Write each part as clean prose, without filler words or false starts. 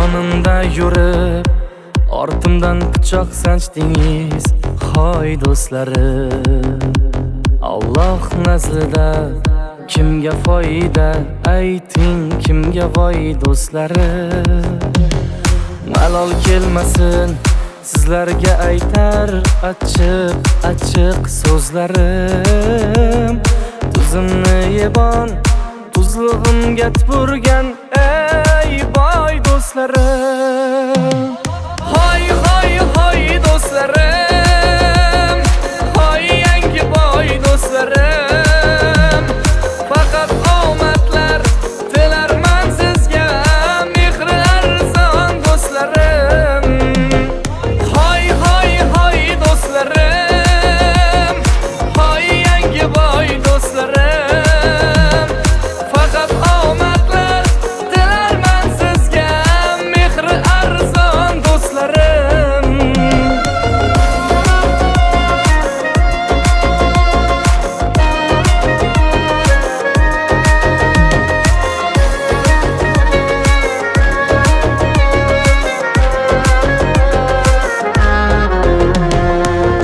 Yonimda yurib ortimdan pichoq sanchdingiz, hoy do'stlarim. Alloh nazdida kimga foyda, ayting kimga voy do'stlarim. Malol kelmasin sizlarga aytar achchiq so'zlarim. Tuzimni yebon tuzlig'imga tupurgan ey boy do'stlarim. Hoy hoy hoy do'stlarim, hoy yangi boy do'stlarim. Faqat omadlar tilarman sizga, mehri arzon do'stlarim. Hoy hoy hoy do'stlarim, hoy yangi boy do'stlarim. Faqat omadlar tilarman sizga, mehri arzon do'stlarim.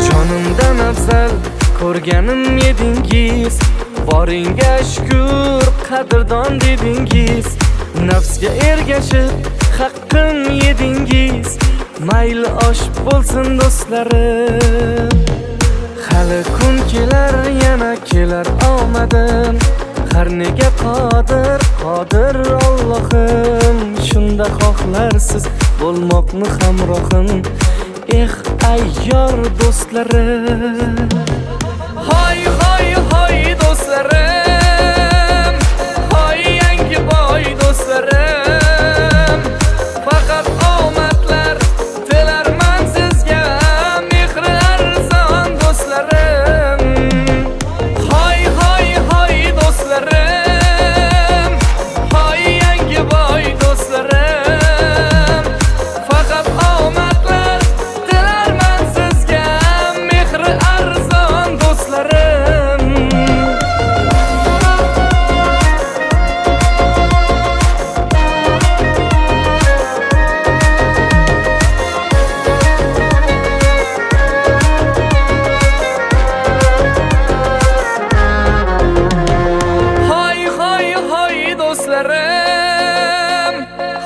Jonimdan afzal ko'rganim edingiz, boringga shukr qadrdon dedingiz. Nafsga ergashib haqqim yedingiz, mayli osh bo'lsin do'stlarim. Hali kun kelar, yana kelar omadim. Har nega qodir Allohim. Shunda xohlarsiz bo'lmoqni hamrohim, ayyor do'stlarim. Hoy hoy hoy do'stlarim, hoy yangi boy do'stlarim. Faqat omadlar tilarman sizga, mehri arzon do'stlarim. Hoy hoy hoy do'stlarim, hoy yangi boy do'stlarim. Faqat omadlar tilarman sizga, mehri arzon do'stlarim. Hoy hoy hoy do'stlarim,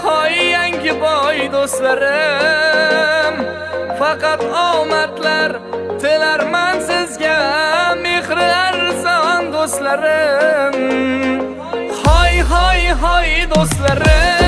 hoy yangi boy do'stlarim. Faqat omadlar tilarman sizga, mehri arzon do'stlarim. Hoy hoy hoy do'stlarim.